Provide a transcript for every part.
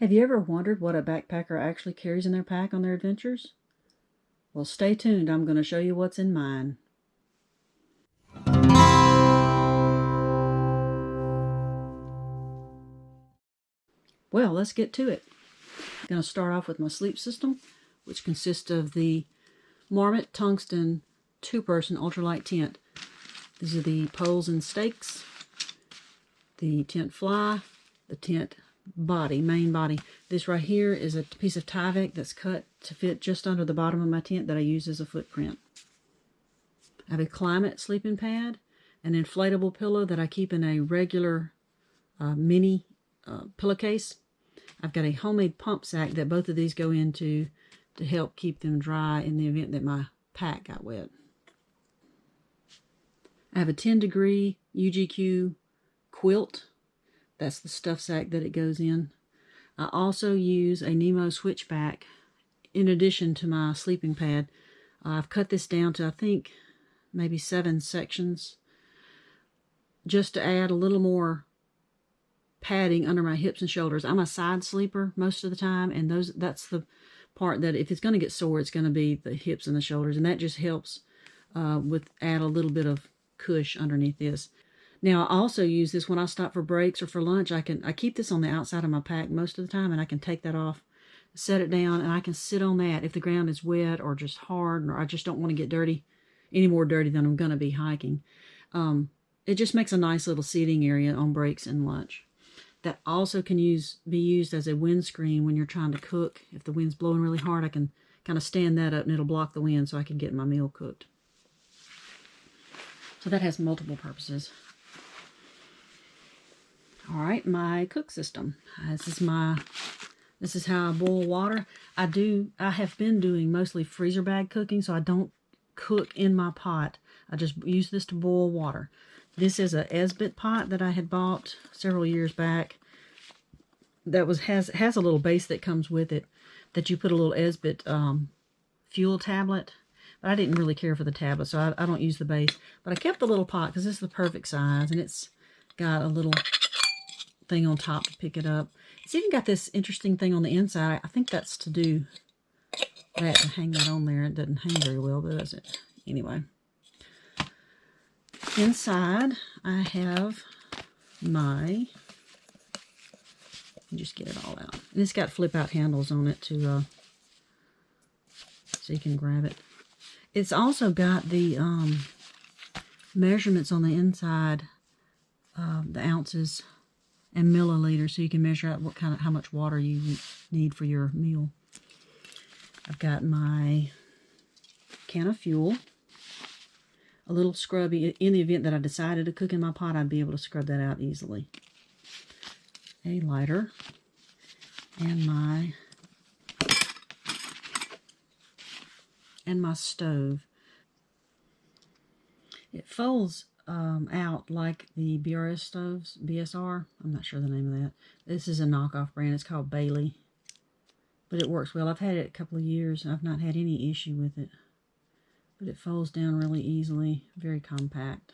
Have you ever wondered what a backpacker actually carries in their pack on their adventures? Well, stay tuned. I'm going to show you what's in mine. Well, let's get to it. I'm going to start off with my sleep system, which consists of the Marmot Tungsten 2-person ultralight tent. These are the poles and stakes, the tent fly, the tent body, main body. This right here is a piece of Tyvek that's cut to fit just under the bottom of my tent that I use as a footprint. I have a Climate sleeping pad, an inflatable pillow that I keep in a regular mini pillowcase. I've got a homemade pump sack that both of these go into to help keep them dry in the event that my pack got wet. I have a 10-degree UGQ quilt. That's the stuff sack that it goes in. I also use a Nemo Switchback in addition to my sleeping pad. I've cut this down to, I think, maybe 7 sections just to add a little more padding under my hips and shoulders. I'm a side sleeper most of the time, and that's the part that if it's going to get sore, it's going to be the hips and the shoulders, and that just helps add a little bit of cush underneath this. Now, I also use this when I stop for breaks or for lunch. I keep this on the outside of my pack most of the time, and I can take that off, set it down, and I can sit on that if the ground is wet or just hard, or I just don't want to get dirty, any more dirty than I'm going to be hiking. It just makes a nice little seating area on breaks and lunch. That also can be used as a windscreen when you're trying to cook. If the wind's blowing really hard, I can kind of stand that up and it'll block the wind so I can get my meal cooked. So that has multiple purposes. All right, my cook system. This is how I boil water. I have been doing mostly freezer bag cooking, so I don't cook in my pot. I just use this to boil water. This is a Esbit pot that I had bought several years back. That has a little base that comes with it that you put a little Esbit fuel tablet. But I didn't really care for the tablet, so I don't use the base. But I kept the little pot because this is the perfect size, and it's got a little thing on top to pick it up. It's even got this interesting thing on the inside. I think that's to do that, to hang that on there. It doesn't hang very well, does it? Anyway. Inside, I have my, just get it all out. And it's got flip-out handles on it so you can grab it. It's also got the measurements on the inside, the ounces and milliliters, so you can measure out how much water you need for your meal. I've got my can of fuel. A little scrubby. In the event that I decided to cook in my pot, I'd be able to scrub that out easily. A lighter. And my stove. It folds out like the BRS stoves, BSR. I'm not sure the name of that. This is a knockoff brand. It's called Bailey. But it works well. I've had it a couple of years. I've not had any issue with it. But it folds down really easily, very compact.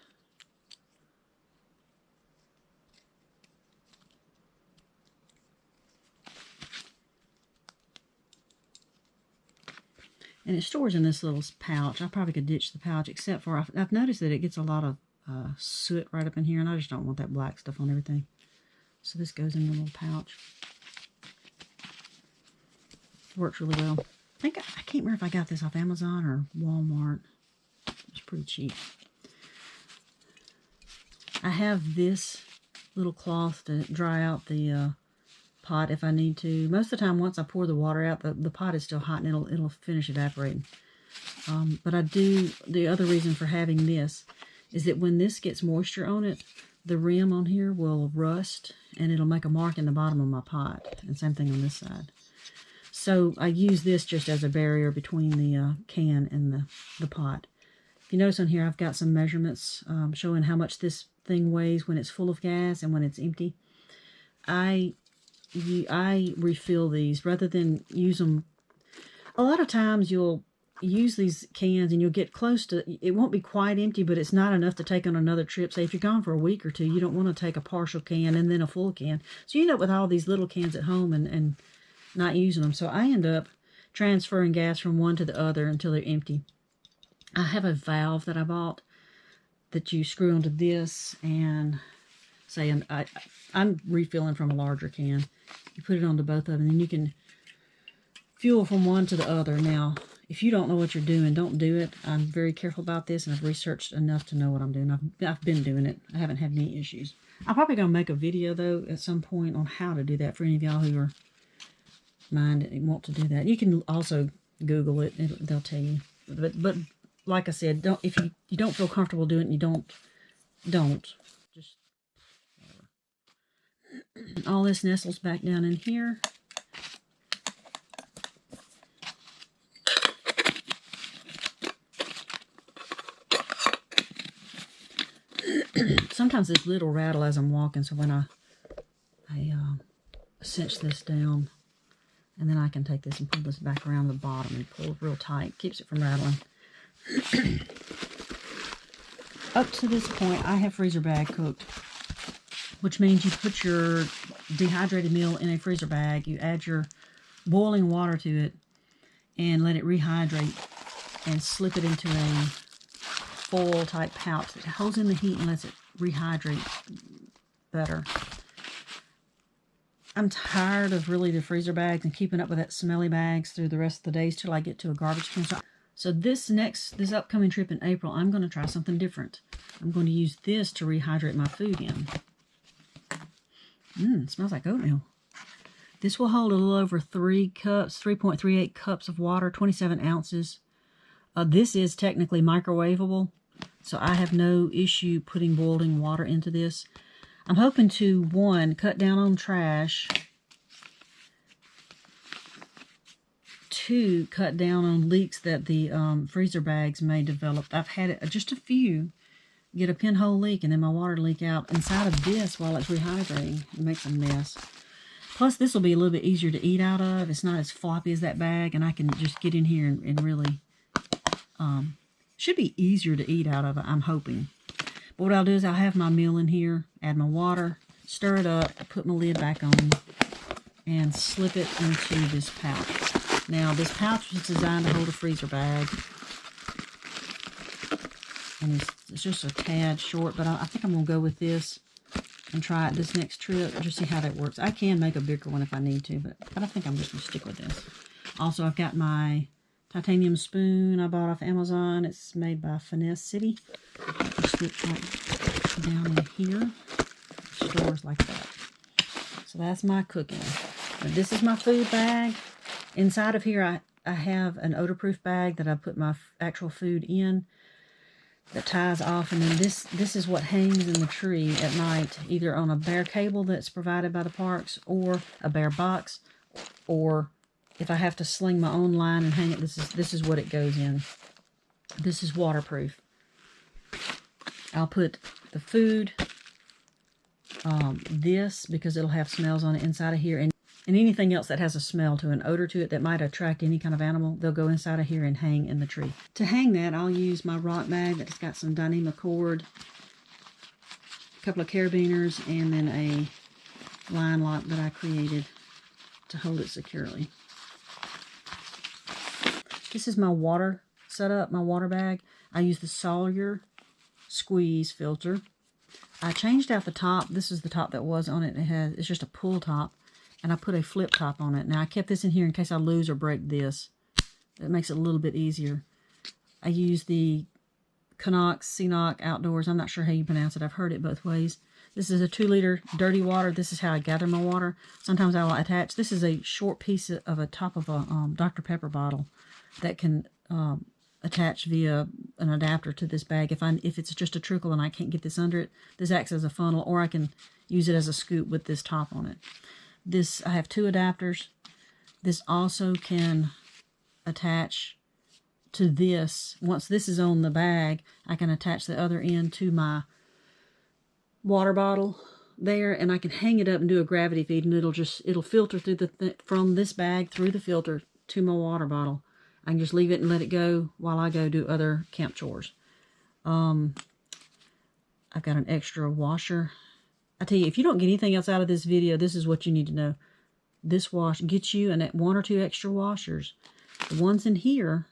And it stores in this little pouch. I probably could ditch the pouch, except for I've noticed that it gets a lot of soot right up in here, and I just don't want that black stuff on everything. So this goes in the little pouch. Works really well. I can't remember if I got this off Amazon or Walmart. It's pretty cheap. I have this little cloth to dry out the pot if I need to. Most of the time, once I pour the water out, the pot is still hot and it'll finish evaporating. But the other reason for having this is that when this gets moisture on it, the rim on here will rust and it'll make a mark in the bottom of my pot. And same thing on this side. So I use this just as a barrier between the can and the pot. If you notice on here, I've got some measurements showing how much this thing weighs when it's full of gas and when it's empty. I refill these rather than use them. A lot of times you'll use these cans and you'll get close to, it won't be quite empty, but it's not enough to take on another trip. Say if you're gone for a week or two, you don't want to take a partial can and then a full can. So you end up with all these little cans at home and not using them. So I end up transferring gas from one to the other until they're empty. I have a valve that I bought that you screw onto this, and say I'm refilling from a larger can. You put it onto both of them, and you can fuel from one to the other. Now, if you don't know what you're doing, don't do it. I'm very careful about this, and I've researched enough to know what I'm doing. I've been doing it. I haven't had any issues. I'm probably going to make a video, though, at some point on how to do that for any of y'all who are minded and want to do that. You can also Google it. They'll tell you. But like I said, don't, if you don't feel comfortable doing it, you don't. Just whatever. All this nestles back down in here. Sometimes this lid will rattle as I'm walking, so when I cinch this down, and then I can take this and pull this back around the bottom and pull real tight. Keeps it from rattling. Up to this point, I have freezer bag cooked, which means you put your dehydrated meal in a freezer bag, you add your boiling water to it, and let it rehydrate, and slip it into a foil type pouch that holds in the heat and lets it rehydrate better. I'm tired of really the freezer bags and keeping up with that smelly bags through the rest of the days till I get to a garbage can. So this upcoming trip in April, I'm going to try something different. I'm going to use this to rehydrate my food in. It smells like oatmeal. This will hold a little over 3 cups, 3.38 cups of water, 27 ounces. This is technically microwavable, so I have no issue putting boiling water into this. I'm hoping to, 1, cut down on trash, 2, cut down on leaks that the freezer bags may develop. I've had it, just a few, get a pinhole leak and then my water leak out inside of this while it's rehydrating. It makes a mess. Plus, this will be a little bit easier to eat out of. It's not as floppy as that bag, and I can just get in here and really, should be easier to eat out of, I'm hoping. But what I'll do is I'll have my meal in here, add my water, stir it up, put my lid back on, and slip it into this pouch. Now, this pouch is designed to hold a freezer bag, and it's just a tad short, but I think I'm going to go with this and try it this next trip, just see how that works. I can make a bigger one if I need to, but I think I'm just going to stick with this. Also, I've got my titanium spoon I bought off Amazon. It's made by Finesse City. It slips right down in here. Stores like that. So that's my cooking. Now, this is my food bag. Inside of here, I have an odor-proof bag that I put my actual food in that ties off, and then this is what hangs in the tree at night, either on a bare cable that's provided by the parks, or a bare box, or if I have to sling my own line and hang it, this is what it goes in. This is waterproof. I'll put the food, this, because it'll have smells on it inside of here, and anything else that has a smell to an odor to it that might attract any kind of animal, they'll go inside of here and hang in the tree. To hang that, I'll use my rock bag that's got some Dyneema cord, a couple of carabiners, and then a line lock that I created to hold it securely. This is my water setup, my water bag. I use the Sawyer squeeze filter. I changed out the top. This is the top that was on it. It's just a pull top, and I put a flip top on it. Now I kept this in here in case I lose or break this. It makes it a little bit easier. I use the Canuck Outdoors. I'm not sure how you pronounce it. I've heard it both ways. This is a 2-liter dirty water. This is how I gather my water. Sometimes I will attach. This is a short piece of a top of a Dr. Pepper bottle that can attach via an adapter to this bag. If it's just a trickle and I can't get this under it, this acts as a funnel, or I can use it as a scoop with this top on it. I have 2 adapters. This also can attach to this. Once this is on the bag, I can attach the other end to my water bottle there, and I can hang it up and do a gravity feed, and it'll filter through from this bag through the filter to my water bottle. I can just leave it and let it go while I go do other camp chores. I've got an extra washer. I tell you, if you don't get anything else out of this video, this is what you need to know. This wash gets you 1 or 2 extra washers. The ones in here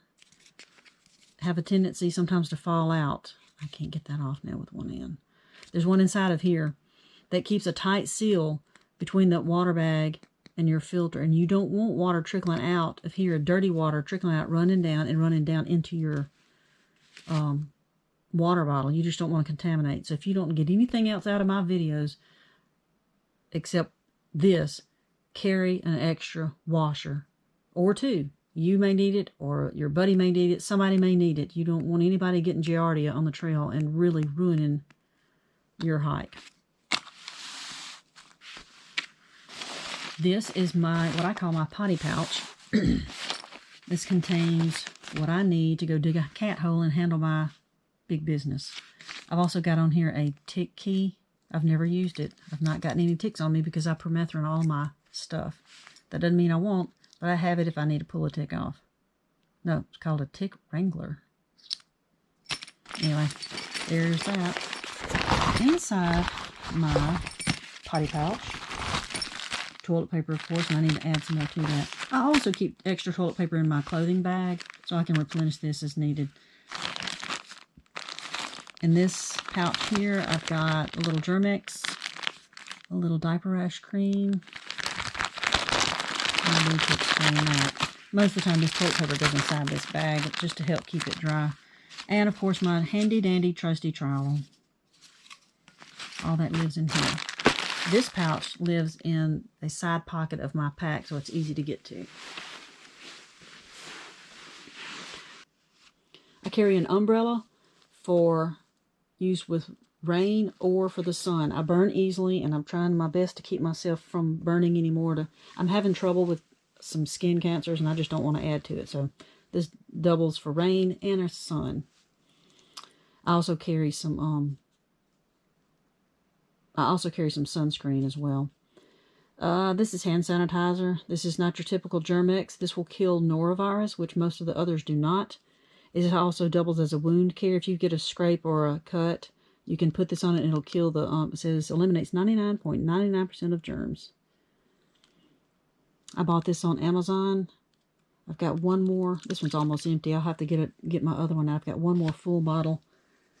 have a tendency sometimes to fall out. I can't get that off now with one end. There's one inside of here that keeps a tight seal between the water bag and your filter. And you don't want water trickling out of here, dirty water trickling out, running down into your water bottle. You just don't want to contaminate. So if you don't get anything else out of my videos except this, carry an extra washer or 2. You may need it, or your buddy may need it. Somebody may need it. You don't want anybody getting giardia on the trail and really ruining your hike. This is what I call my potty pouch. This contains what I need to go dig a cat hole and handle my big business. I've also got on here a tick key. I've never used it. I've not gotten any ticks on me because I permethrin all my stuff. That doesn't mean I won't, but I have it if I need to pull a tick off. No, it's called a tick wrangler. Anyway, there's that. Inside my potty pouch, toilet paper, of course, and I need to add some more to that. I also keep extra toilet paper in my clothing bag so I can replenish this as needed. In this pouch here, I've got a little Germex, a little diaper rash cream. I need to explain that. Most of the time, this toilet paper goes inside this bag just to help keep it dry. And, of course, my handy-dandy trusty trowel. All that lives in here. This pouch lives in a side pocket of my pack, so it's easy to get to. I carry an umbrella for use with rain or for the sun. I burn easily, and I'm trying my best to keep myself from burning anymore. I'm having trouble with some skin cancers, and I just don't want to add to it. So this doubles for rain and sun. I also carry some sunscreen as well. This is hand sanitizer. This is not your typical Germex. This will kill norovirus, which most of the others do not. It also doubles as a wound care. If you get a scrape or a cut, you can put this on it and it'll kill the, it says eliminates 99.99% of germs. I bought this on Amazon. I've got one more. This one's almost empty. I'll have to get my other one out. I've got one more full bottle.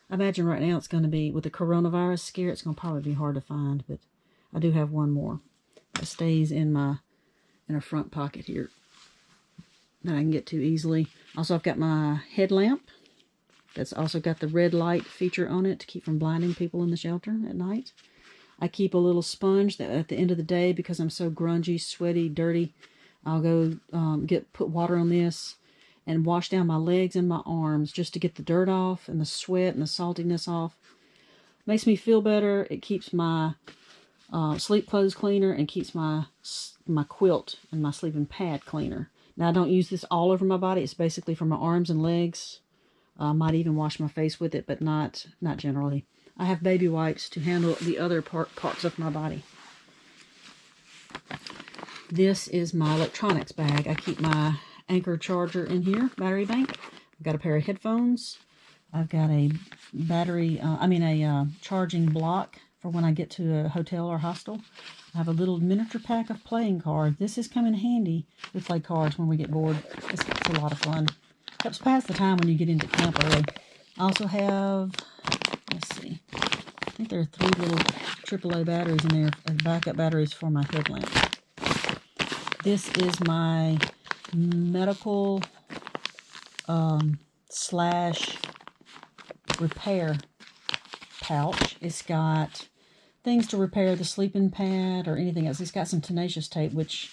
I imagine right now it's going to be, with the coronavirus scare, it's going to probably be hard to find, but I do have one more. It stays in a front pocket here that I can get to easily. Also, I've got my headlamp. That's also got the red light feature on it to keep from blinding people in the shelter at night. I keep a little sponge that at the end of the day, because I'm so grungy, sweaty, dirty, I'll go put water on this and wash down my legs and my arms just to get the dirt off and the sweat and the saltiness off. Makes me feel better. It keeps my sleep clothes cleaner and keeps my quilt and my sleeping pad cleaner. Now, I don't use this all over my body. It's basically for my arms and legs. I might even wash my face with it, but not generally. I have baby wipes to handle the other parts of my body. This is my electronics bag. I keep my Anchor charger in here, battery bank. I've got a pair of headphones. I've got a charging block for when I get to a hotel or hostel. I have a little miniature pack of playing cards. This has come in handy to play cards when we get bored. It's a lot of fun. Helps pass the time when you get into camp early. I also have, let's see, I think there are 3 little AAA batteries in there as backup batteries for my headlamp. This is my medical slash repair pouch. It's got things to repair the sleeping pad or anything else. It's got some tenacious tape, which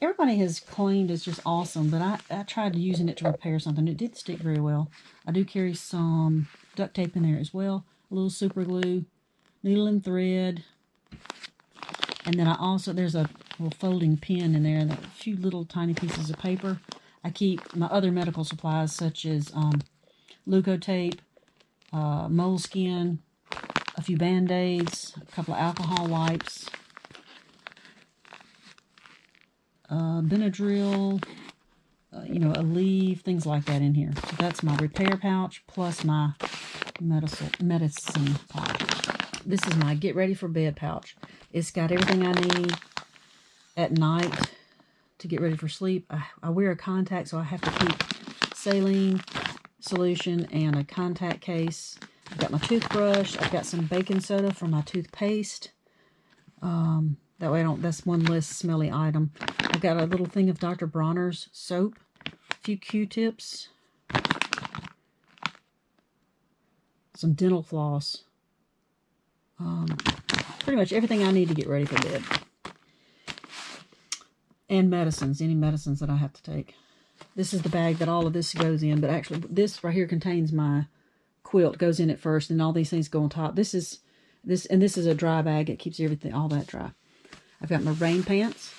everybody has claimed is just awesome, but I tried using it to repair something. It did stick very well. I do carry some duct tape in there as well, a little super glue, needle and thread, and then there's a little folding pin in there and a few little tiny pieces of paper. I keep my other medical supplies such as Leukotape, moleskin, a few Band-Aids, a couple of alcohol wipes, Benadryl, you know, a leaf, things like that in here. So that's my repair pouch plus my medicine pouch. This is my get ready for bed pouch. It's got everything I need at night to get ready for sleep. I wear a contact, so I have to keep saline solution and a contact case. I've got my toothbrush. I've got some baking soda for my toothpaste. That way that's one less smelly item. I've got a little thing of Dr. Bronner's soap, a few Q-tips, some dental floss. Pretty much everything I need to get ready for bed. And medicines, any medicines that I have to take. This is the bag that all of this goes in, but actually this right here contains my quilt, goes in it first, and all these things go on top. This is a dry bag. It keeps everything, all that dry. I've got my rain pants,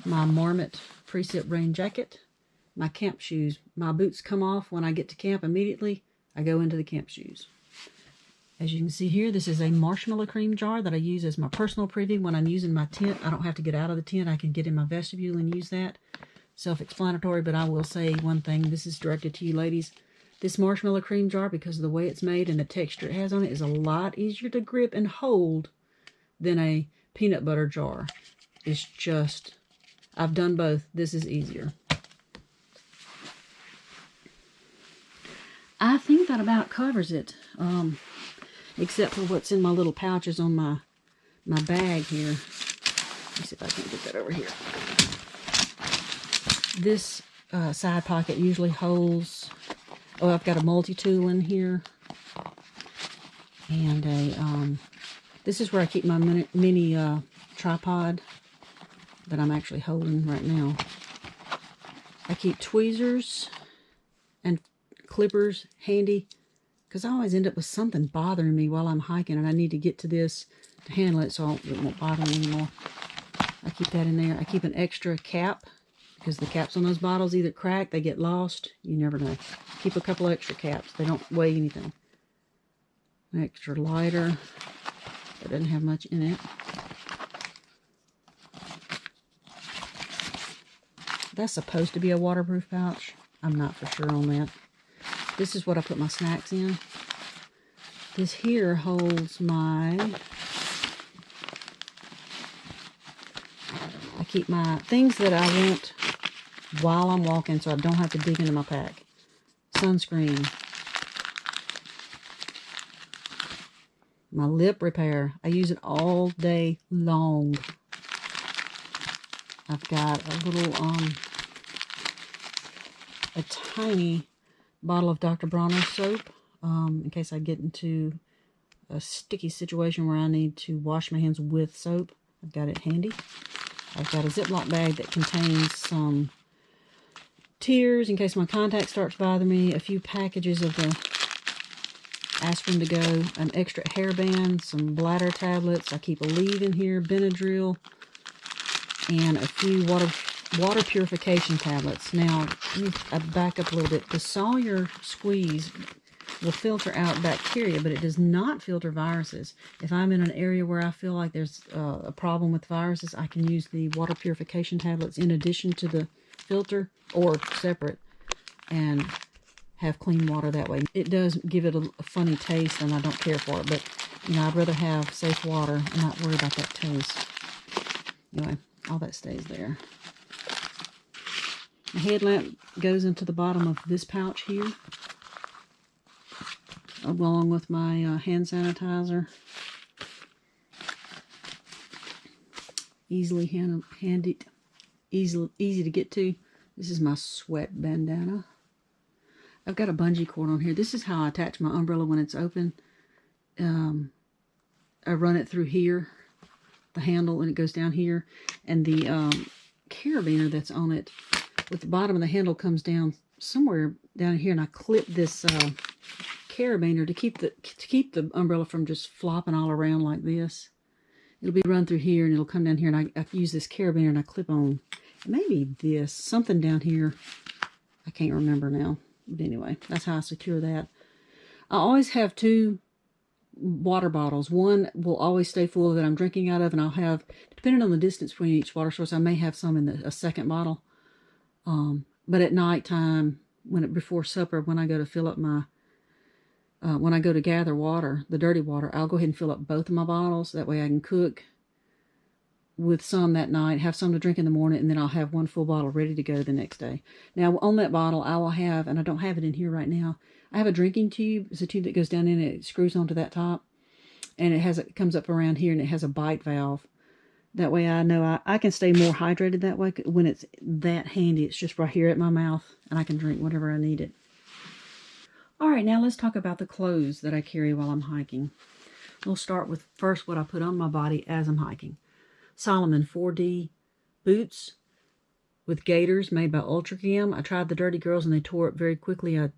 my Marmot Precip rain jacket, my camp shoes. My boots come off when I get to camp immediately. I go into the camp shoes. As you can see here, this is a marshmallow cream jar that I use as my personal preview when I'm using my tent. I don't have to get out of the tent. I can get in my vestibule and use that. Self-explanatory, but I will say one thing. This is directed to you ladies. This marshmallow cream jar, because of the way it's made and the texture it has on it, is a lot easier to grip and hold than a peanut butter jar. It's just, I've done both. This is easier. I think that about covers it. Except for what's in my little pouches on my bag here. Let me see if I can get that over here. This side pocket usually holds, I've got a multi-tool in here. And this is where I keep my mini tripod that I'm actually holding right now. I keep tweezers and clippers handy, because I always end up with something bothering me while I'm hiking, and I need to get to this to handle it so it won't bother me anymore. I keep that in there. I keep an extra cap, because the caps on those bottles either crack, they get lost. You never know. Keep a couple extra caps. They don't weigh anything. An extra lighter. That doesn't have much in it. That's supposed to be a waterproof pouch. I'm not for sure on that. This is what I put my snacks in. This here holds I keep my things that I want while I'm walking so I don't have to dig into my pack. Sunscreen. My lip repair. I use it all day long. I've got a little, a tiny bottle of Dr. Bronner's soap, in case I get into a sticky situation where I need to wash my hands with soap. I've got it handy. I've got a Ziploc bag that contains some tears in case my contact starts bothering me, a few packages of the aspirin to go, an extra hairband, some bladder tablets. I keep a leave in here, Benadryl, and a few water purification tablets. Now, I back up a little bit. The Sawyer squeeze will filter out bacteria, but it does not filter viruses. If I'm in an area where I feel like there's a problem with viruses, I can use the water purification tablets in addition to the filter, or separate, and have clean water that way. It does give it a funny taste, and I don't care for it, but you know, I'd rather have safe water and not worry about that taste. Anyway, all that stays there. The headlamp goes into the bottom of this pouch here, along with my hand sanitizer. Easily handed, easy to get to. This is my sweat bandana. I've got a bungee cord on here. This is how I attach my umbrella when it's open. I run it through here, the handle, and it goes down here. And the carabiner that's on it, with the bottom of the handle, comes down somewhere down here, and I clip this carabiner to keep the umbrella from just flopping all around like this. It'll be run through here, and it'll come down here, and I use this carabiner, and I clip on maybe this, something down here. I can't remember now. But anyway, that's how I secure that. I always have two water bottles. One will always stay full that I'm drinking out of, and I'll have, depending on the distance between each water source, I may have some in a second bottle. But at nighttime, before supper, when I go to fill up my, when I go to gather water, the dirty water, I'll go ahead and fill up both of my bottles. That way I can cook with some that night, have some to drink in the morning, and then I'll have one full bottle ready to go the next day. Now, on that bottle, I will have, and I don't have it in here right now, I have a drinking tube. It's a tube that goes down in it. It screws onto that top, and it comes up around here, and it has a bite valve. That way I know I can stay more hydrated that way. When it's that handy, it's just right here at my mouth, and I can drink whatever I need it. All right, now let's talk about the clothes that I carry while I'm hiking. We'll start with first what I put on my body as I'm hiking. Solomon 4D boots with gaiters made by Ultra Gam. I tried the Dirty Girls and they tore up very quickly.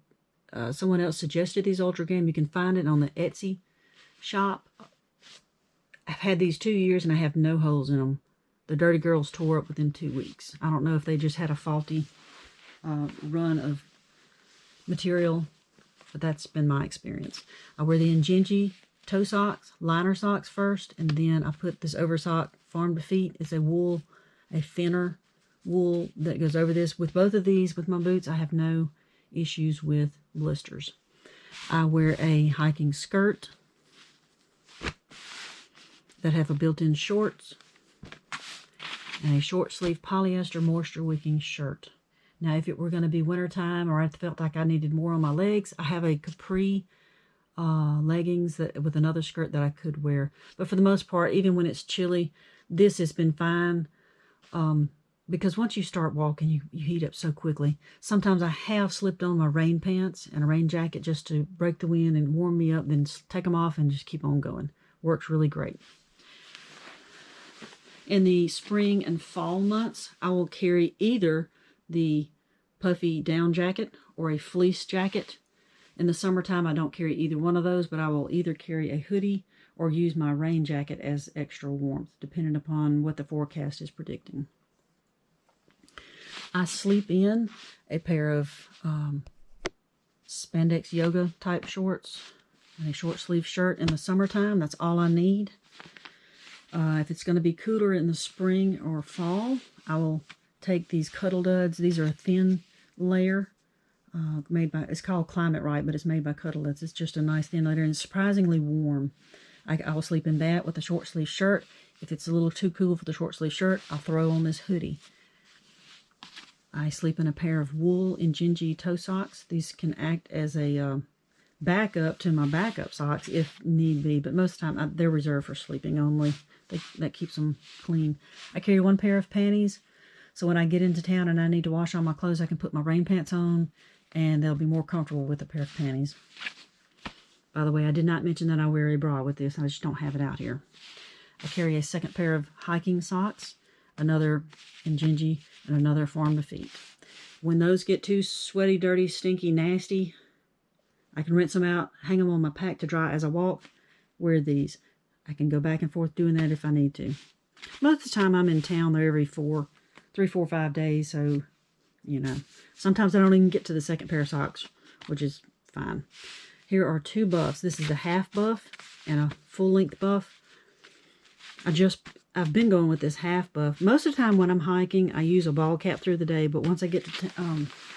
Someone else suggested these Ultra Gam. You can find it on the Etsy shop. I've had these 2 years and I have no holes in them. The Dirty Girls tore up within 2 weeks. I don't know if they just had a faulty run of material, but that's been my experience. I wear the Injinji toe socks, liner socks first, and then I put this oversock farm to feet. It's a thinner wool that goes over this. With both of these, with my boots, I have no issues with blisters. I wear a hiking skirt that have a built-in shorts and a short sleeve polyester moisture wicking shirt. Now, if it were going to be wintertime or I felt like I needed more on my legs, I have a capri leggings with another skirt that I could wear. But for the most part, even when it's chilly, this has been fine. Because once you start walking, you heat up so quickly. Sometimes I have slipped on my rain pants and a rain jacket just to break the wind and warm me up, then take them off and just keep on going. Works really great. In the spring and fall months, I will carry either the puffy down jacket or a fleece jacket. In the summertime, I don't carry either one of those, but I will either carry a hoodie or use my rain jacket as extra warmth, depending upon what the forecast is predicting. I sleep in a pair of spandex yoga type shorts and a short sleeve shirt in the summertime. That's all I need. If it's going to be cooler in the spring or fall, I will take these Cuddle Duds. These are a thin layer it's called Climate Right, but it's made by Cuddle Duds. It's just a nice thin layer and it's surprisingly warm. I will sleep in that with a short sleeve shirt. If it's a little too cool for the short sleeve shirt, I'll throw on this hoodie. I sleep in a pair of wool Injinji toe socks. These can act as a backup to my backup socks if need be, but most of the time they're reserved for sleeping only. That keeps them clean. I carry one pair of panties, so when I get into town and I need to wash all my clothes, I can put my rain pants on, and they'll be more comfortable with a pair of panties. By the way, I did not mention that I wear a bra with this. I just don't have it out here. I carry a second pair of hiking socks, another Injinji, and another Farm to Feet. When those get too sweaty, dirty, stinky, nasty, I can rinse them out, hang them on my pack to dry as I walk, wear these. I can go back and forth doing that if I need to. Most of the time I'm in town there every 3, 4, 5 days, so, you know. Sometimes I don't even get to the second pair of socks, which is fine. Here are 2 buffs. This is a half buff and a full-length buff. I've been going with this half buff. Most of the time when I'm hiking, I use a ball cap through the day, but once I get to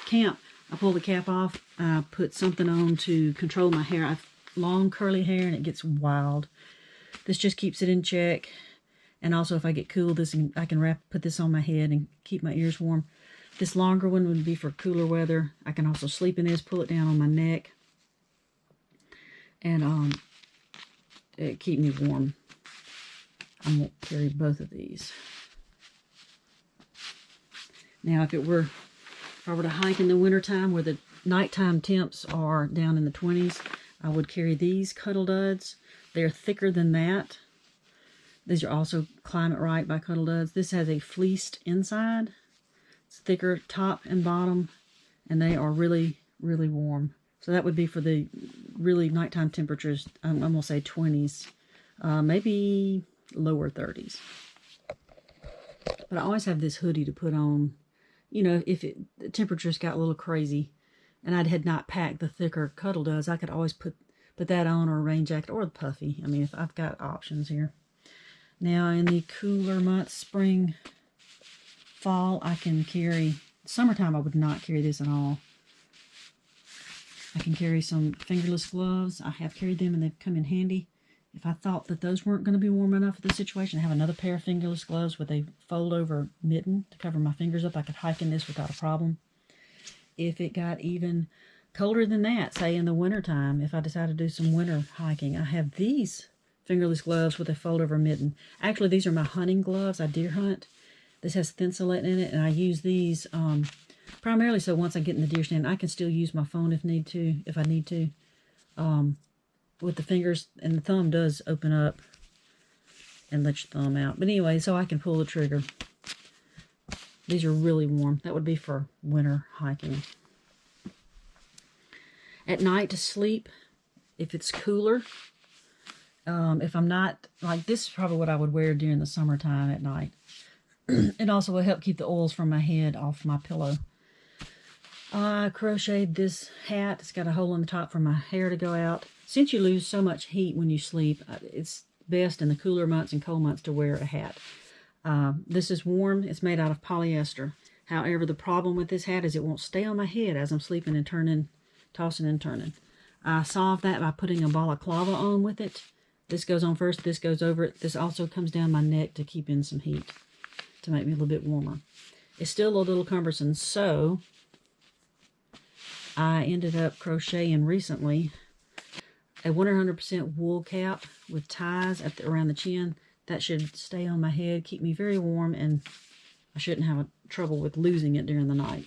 camp, I pull the cap off. I put something on to control my hair. I have long curly hair and it gets wild. This just keeps it in check. And also if I get cool, I can put this on my head and keep my ears warm. This longer one would be for cooler weather. I can also sleep in this, pull it down on my neck, and it keep me warm. I'm going to carry both of these. Now, if I were to hike in the wintertime where the nighttime temps are down in the 20s, I would carry these Cuddle Duds. They're thicker than that. These are also Climate Right by Cuddle Duds. This has a fleeced inside. It's thicker top and bottom, and they are really, really warm. So that would be for the really nighttime temperatures. I'm going to say 20s, maybe lower 30s. But I always have this hoodie to put on, you know, if the temperatures got a little crazy and I had not packed the thicker Cuddle Duds, I could always put that on, or a rain jacket, or the puffy. I mean, if I've got options here. Now, in the cooler months, spring, fall, I can carry Summertime, I would not carry this at all. I can carry some fingerless gloves. I have carried them and they've come in handy. If I thought that those weren't going to be warm enough for the situation, I have another pair of fingerless gloves with a fold-over mitten to cover my fingers up. I could hike in this without a problem. If it got even colder than that, say in the wintertime, if I decide to do some winter hiking, I have these fingerless gloves with a fold-over mitten. Actually, these are my hunting gloves. I deer hunt. This has Thinsulate in it, and I use these primarily so once I get in the deer stand, I can still use my phone if I need to. With the fingers, and the thumb does open up and let your thumb out. But anyway, so I can pull the trigger. These are really warm. That would be for winter hiking. At night to sleep, if it's cooler, if I'm not, like this is probably what I would wear during the summertime at night. It also will help keep the oils from my head off my pillow. I crocheted this hat. It's got a hole in the top for my hair to go out. Since you lose so much heat when you sleep, it's best in the cooler months and cold months to wear a hat. This is warm. It's made out of polyester. However, the problem with this hat is it won't stay on my head as I'm sleeping and turning, tossing and turning. I solved that by putting a balaclava on with it. This goes on first. This goes over it. This also comes down my neck to keep in some heat, to make me a little bit warmer. It's still a little cumbersome, so I ended up crocheting recently a 100% wool cap with ties around the chin. That should stay on my head, keep me very warm, and I shouldn't have trouble with losing it during the night.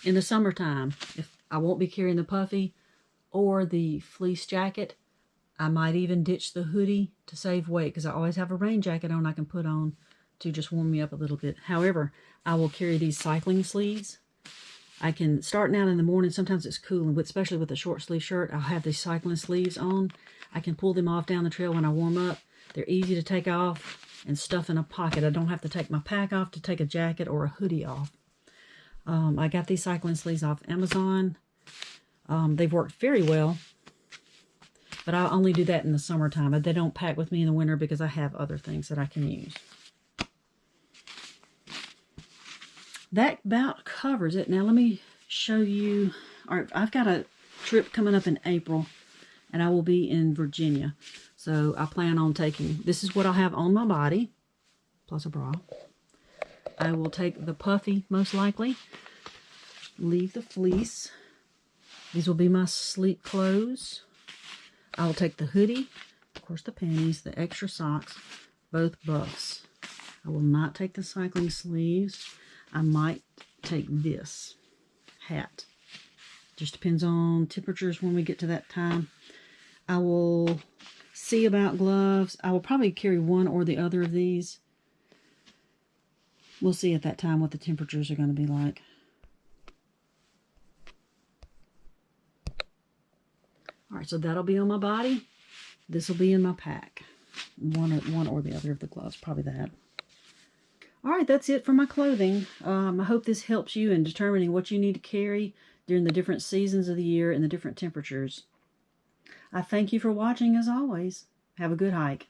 In the summertime, if I won't be carrying the puffy or the fleece jacket, I might even ditch the hoodie to save weight because I always have a rain jacket on I can put on to just warm me up a little bit. However, I will carry these cycling sleeves. I can, starting out in the morning, sometimes it's cool, and especially with a short sleeve shirt, I'll have these cycling sleeves on. I can pull them off down the trail when I warm up. They're easy to take off and stuff in a pocket. I don't have to take my pack off to take a jacket or a hoodie off. I got these cycling sleeves off Amazon. They've worked very well, but I only do that in the summertime. They don't pack with me in the winter because I have other things that I can use. That about covers it. Now let me show you. All right, I've got a trip coming up in April, and I will be in Virginia. So I plan on taking, this is what I'll have on my body, plus a bra. I will take the puffy, most likely. Leave the fleece. These will be my sleep clothes. I will take the hoodie, of course the panties, the extra socks, both buffs. I will not take the cycling sleeves. I might take this hat. Just depends on temperatures when we get to that time. I will see about gloves. I will probably carry one or the other of these. We'll see at that time what the temperatures are going to be like. All right, so that'll be on my body. This will be in my pack. One or the other of the gloves, probably that. All right, that's it for my clothing. I hope this helps you in determining what you need to carry during the different seasons of the year and the different temperatures. I thank you for watching as always. Have a good hike.